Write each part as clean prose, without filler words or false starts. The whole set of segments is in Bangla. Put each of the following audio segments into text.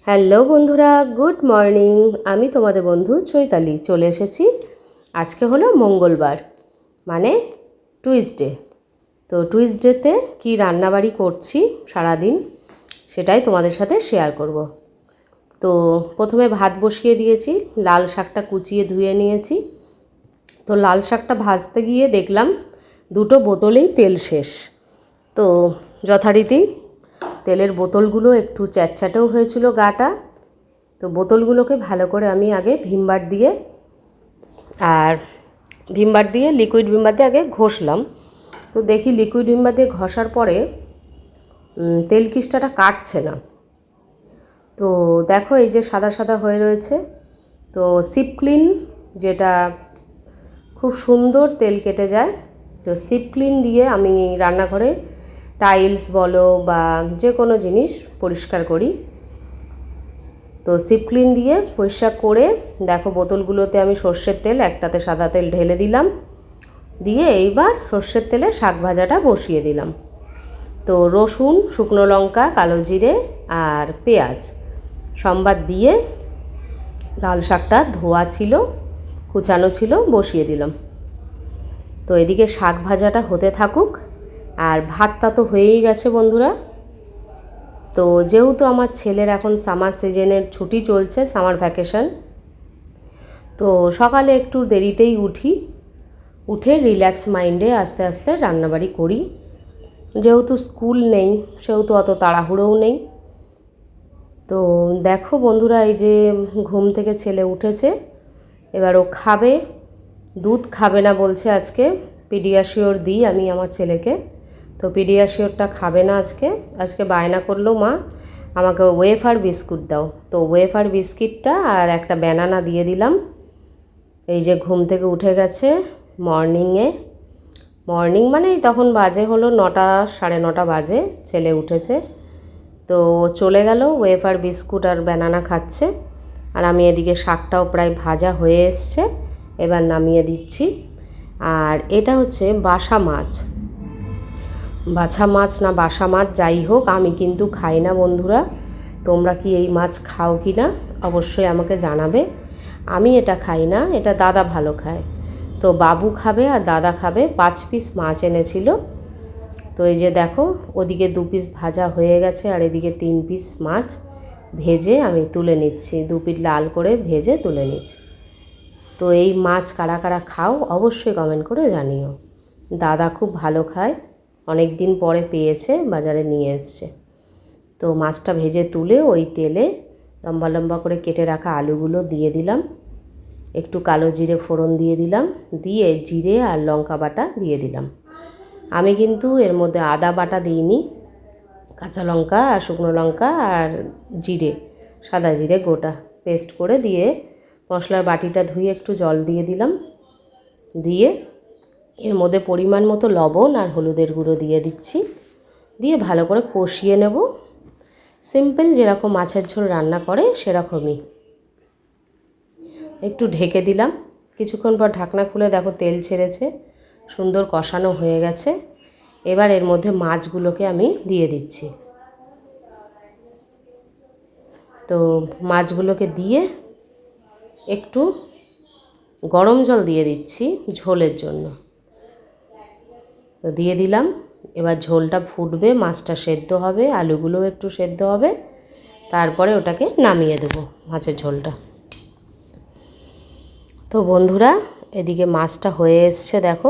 হ্যালো বন্ধুরা, গুড মর্নিং। আমি তোমাদের বন্ধু চৈতালি চলে এসেছি। আজকে হলো মঙ্গলবার, মানে টুইসডে। তো টুইসডেতে কি রান্নাবাড়ি করছি সারাদিন সেটাই তোমাদের সাথে শেয়ার করব। তো প্রথমে ভাত বসিয়ে দিয়েছি, লাল শাকটা কুচিয়ে ধুয়ে নিয়েছি। তো লাল শাকটা ভাজতে গিয়ে দেখলাম দুটো বোতলেই তেল শেষ। তো যথারীতি তেলের বোতলগুলো একটু চ্যাটচ্যাটেও হয়েছিল গাটা। তো বোতলগুলোকে ভালো করে আমি আগে ভিমবার দিয়ে লিকুইড ভিমবার দিয়ে আগে ঘষলাম। তো দেখি লিকুইড ভিমবার দিয়ে ঘষার পরে তেল কিস্টাটা কাটছে না। তো দেখো এই যে সাদা সাদা হয়ে রয়েছে। তো সিপ ক্লিন, যেটা খুব সুন্দর তেল কেটে যায়, তো সিপ ক্লিন দিয়ে আমি রান্নাঘরে টাইলস বলো বা যে কোনো জিনিস পরিষ্কার করি। তো সিপ ক্লিন দিয়ে পরিষ্কার করে দেখো বোতলগুলোতে আমি সর্ষের তেল, একটাতে সাদা তেল ঢেলে দিলাম, দিয়ে এইবার সর্ষের তেলে শাক ভাজাটা বসিয়ে দিলাম। তো রসুন, শুকনো লঙ্কা, কালো জিরে আর পেঁয়াজ সম্বাদ দিয়ে লাল শাকটা ধোয়া ছিল, কুচানো ছিল, বসিয়ে দিলাম। তো এদিকে শাক ভাজাটা হতে থাকুক, আর ভাতটা তো হয়েই গেছে বন্ধুরা। তো যেহেতু আমার ছেলের এখন সামার সিজনের ছুটি চলছে, সামার ভ্যাকেশন, তো সকালে একটু দেরিতেই উঠে রিল্যাক্স মাইন্ডে আস্তে আস্তে রান্নাবাড়ি করি। যেহেতু স্কুল নেই সেহেতু অত তাড়াহুড়োও নেই। তো দেখো বন্ধুরা, এই যে ঘুম থেকে ছেলে উঠেছে, এবার ও খাবে। দুধ খাবে না বলছে, আজকে পিডিয়াশিওর দিই আমি আমার ছেলেকে। তো পিডিয়াশিওরটা খাবে না আজকে বায়না করলো, মা আমাকে ওয়েফার বিস্কুট দাও। তো ওয়েফার বিস্কিটটা আর একটা ব্যানানা দিয়ে দিলাম। এই যে ঘুম থেকে উঠে গেছে মর্নিং মানে তখন বাজে হলো 9টা, 9:30 বাজে ছেলে উঠেছে। তো চলে গেল, ওয়েফার বিস্কুট আর ব্যানানা খাচ্ছে। আর আমি এদিকে শাকটাও প্রায় ভাজা হয়ে এসছে, এবার নামিয়ে দিচ্ছি। আর এটা হচ্ছে বাসা মাছ, বাছা মাছ না বাসা মাছ যাই হোক, আমি কিন্তু খাই না বন্ধুরা। তোমরা কি এই মাছ খাও কি না অবশ্যই আমাকে জানাবে। আমি এটা খাই না, এটা দাদা ভালো খায়। তো বাবু খাবে আর দাদা খাবে। 5 পিস মাছ এনেছিল। তো এই যে দেখো, ওদিকে 2 পিস ভাজা হয়ে গেছে আর এদিকে 3 পিস মাছ ভেজে আমি তুলে নিচ্ছি, 2 পিস লাল করে ভেজে তুলে নিচ্ছি। তো এই মাছ কারা কারা খাও অবশ্যই কমেন্ট করে জানিও। দাদা খুব ভালো খায়, অনেক দিন পরে পেয়েছে, বাজারে নিয়ে এসছে। তো মাছটা ভেজে তুলে ওই তেলে লম্বা লম্বা করে কেটে রাখা আলুগুলো দিয়ে দিলাম, একটু কালো জিরে ফোড়ন দিয়ে দিলাম, দিয়ে জিরে আর লঙ্কা বাটা দিয়ে দিলাম। আমি কিন্তু এর মধ্যে আদা বাটা দিইনি, কাঁচা লঙ্কা আর শুকনো লঙ্কা আর জিরে, সাদা জিরে গোটা পেস্ট করে দিয়ে মশলার বাটিটা ধুয়ে একটু জল দিয়ে দিলাম, দিয়ে এর মধ্যে পরিমাণ মতো লবণ আর হলুদের গুঁড়ো দিয়ে দিচ্ছি, দিয়ে ভালো করে কষিয়ে নেব। সিম্পল যেরকম মাছের ঝোল রান্না করে সেরকমই। একটু ঢেকে দিলাম, কিছুক্ষণ পর ঢাকনা খুলে দেখো তেল ছেড়েছে, সুন্দর কষানো হয়ে গেছে। এবার এর মধ্যে মাছগুলোকে আমি দিয়ে দিচ্ছি। তো মাছগুলোকে দিয়ে একটু গরম জল দিয়ে দিচ্ছি ঝোলের জন্য। তো দিয়ে দিলাম, এবার ঝোলটা ফুটবে, মাছটা সেদ্ধ হবে, আলুগুলোও একটু সেদ্ধ হবে, তারপরে ওটাকে নামিয়ে দেবো মাছের ঝোলটা। তো বন্ধুরা, এদিকে মাছটা হয়ে এসছে, দেখো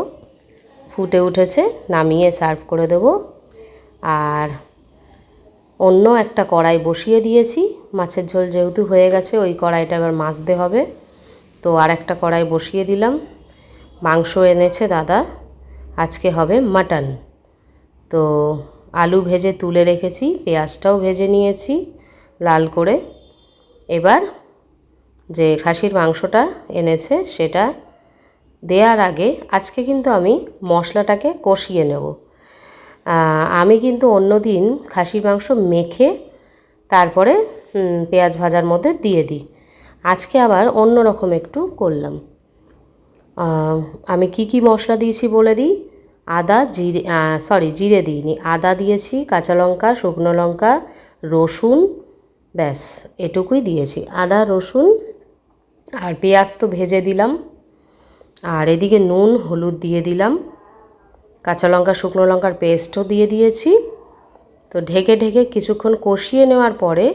ফুটে উঠেছে, নামিয়ে সার্ভ করে দেব। আর অন্য একটা কড়াই বসিয়ে দিয়েছি, মাছের ঝোল যেহেতু হয়ে গেছে ওই কড়াইটা এবার মাজতে হবে। তো আর একটা কড়াই বসিয়ে দিলাম। মাংস এনেছে দাদা, আজকে হবে মাটন। তো আলু ভেজে তুলে রেখেছি, পেঁয়াজটাও ভেজে নিয়েছি লাল করে। এবার যে খাসির মাংসটা এনেছে সেটা দেওয়ার আগে আজকে কিন্তু আমি মশলাটাকে কষিয়ে নেব। আমি কিন্তু অন্য দিন খাসির মাংস মেখে তারপরে পেঁয়াজ ভাজার মধ্যে দিয়ে দিই, আজকে আবার অন্য রকম একটু করলাম। আমি কি মশলা দিয়েছি বলে দিই। আদা জিরে, জিরে দিইনি, আদা দিয়েছি, কাঁচা লঙ্কা, শুকনো লঙ্কা, রসুন, ব্যাস এটুকুই দিয়েছি। আদা রসুন আর পেঁয়াজ তো ভেজে দিলাম, আর এদিকে নুন হলুদ দিয়ে দিলাম, কাঁচা লঙ্কা শুকনো লঙ্কার পেস্টও দিয়ে দিয়েছি। তো ঢেকে ঢেকে কিছুক্ষণ কষিয়ে নেওয়ার পরে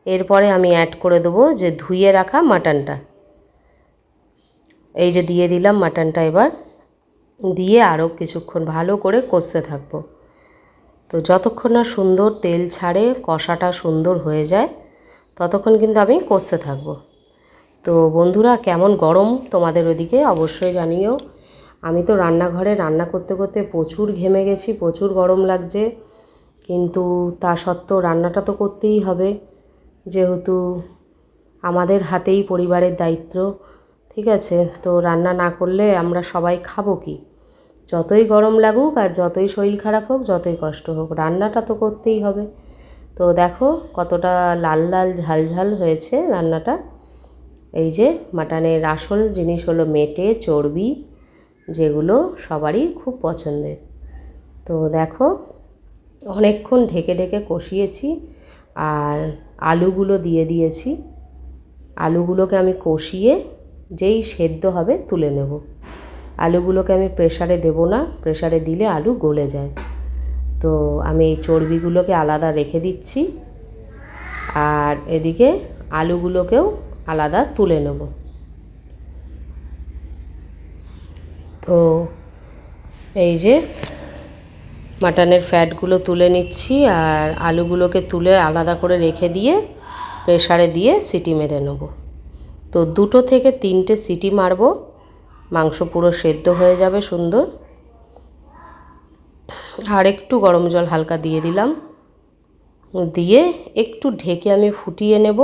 এরপরে আমি অ্যাড করে দেবো যে ধুয়ে রাখা মাটনটা। এই যে দিয়ে দিলাম মাটনটা, এবার দিয়ে আরও কিছুক্ষণ ভালো করে কষতে থাকবো। তো যতক্ষণ না সুন্দর তেল ছাড়ে, কষাটা সুন্দর হয়ে যায়, ততক্ষণ কিন্তু আমি কষতে থাকবো। তো বন্ধুরা, কেমন গরম তোমাদের ওদিকে অবশ্যই জানিও। আমি তো রান্নাঘরে রান্না করতে করতে প্রচুর ঘেমে গেছি, প্রচুর গরম লাগছে, কিন্তু তা সত্ত্বেও রান্নাটা তো করতেই হবে, যেহেতু আমাদের হাতেই পরিবারের দায়িত্ব। ঠিক আছে, তো রান্না না করলে আমরা সবাই খাবো কি? যতই গরম লাগুক আর যতই শরীর খারাপ হোক, যতই কষ্ট হোক, রান্নাটা তো করতেই হবে। তো দেখো কতটা লাল লাল ঝাল ঝাল হয়েছে রান্নাটা। এই যে মাটনের আসল জিনিস হলো মেটে চর্বি, যেগুলো সবারই খুব পছন্দের। তো দেখো অনেকক্ষণ ঢেকে ঢেকে কষিয়েছি, আর আলুগুলো দিয়ে দিয়েছি। আলুগুলোকে আমি কষিয়ে যেই সেদ্ধ হবে তুলে নেব। আলুগুলোকে আমি প্রেসারে দেব না, প্রেসারে দিলে আলু গলে যায়। তো আমি এই চর্বিগুলোকে আলাদা রেখে দিচ্ছি, আর এদিকে আলুগুলোকেও আলাদা তুলে নেব। তো এই যে মাটনের ফ্যাটগুলো তুলে নিচ্ছি, আর আলুগুলোকে তুলে আলাদা করে রেখে দিয়ে প্রেসারে দিয়ে সিটি মেরে নেব। তো 2 থেকে 3টে সিটি মারব, মাংস পুরো সেদ্ধ হয়ে যাবে সুন্দর। আর একটু গরম জল হালকা দিয়ে দিলাম, দিয়ে একটু ঢেকে আমি ফুটিয়ে নেব,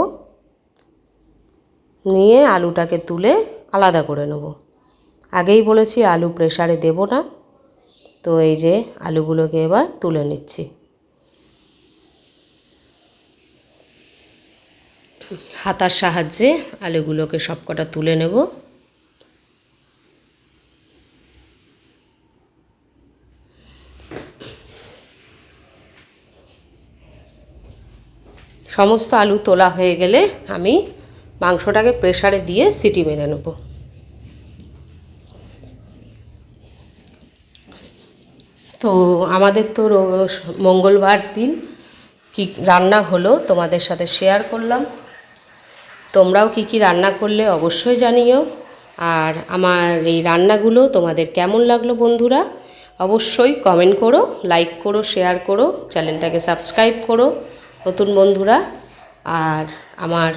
নিয়ে আলুটাকে তুলে আলাদা করে নেব। আগেই বলেছি আলু প্রেসারে দেব না। তো এই যে আলুগুলোকে এবার তুলে নিচ্ছি, হাতার সাহায্যে আলুগুলোকে সবকটা তুলে নেব। সমস্ত আলু তোলা হয়ে গেলে আমি মাংসটাকে প্রেসারে দিয়ে সিটি মেরে নেব। তো আমাদের তো মঙ্গলবার দিন কি রান্না হলো তোমাদের সাথে শেয়ার করলাম। তোমরাও কি কি রান্না করলে অবশ্যই জানিও। আর আমার এই রান্নাগুলো তোমাদের কেমন লাগলো বন্ধুরা, অবশ্যই কমেন্ট করো, লাইক করো, শেয়ার করো, চ্যানেলটাকে সাবস্ক্রাইব করো নতুন বন্ধুরা। আর আমার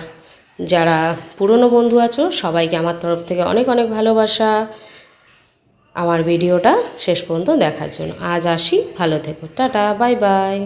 যারা পুরনো বন্ধু আছো সবাইকে আমার তরফ থেকে অনেক অনেক ভালোবাসা, আমার ভিডিওটা শেষ পর্যন্ত দেখার জন্য। আজ আসি, ভালো থেকো, টাটা, বাই বাই।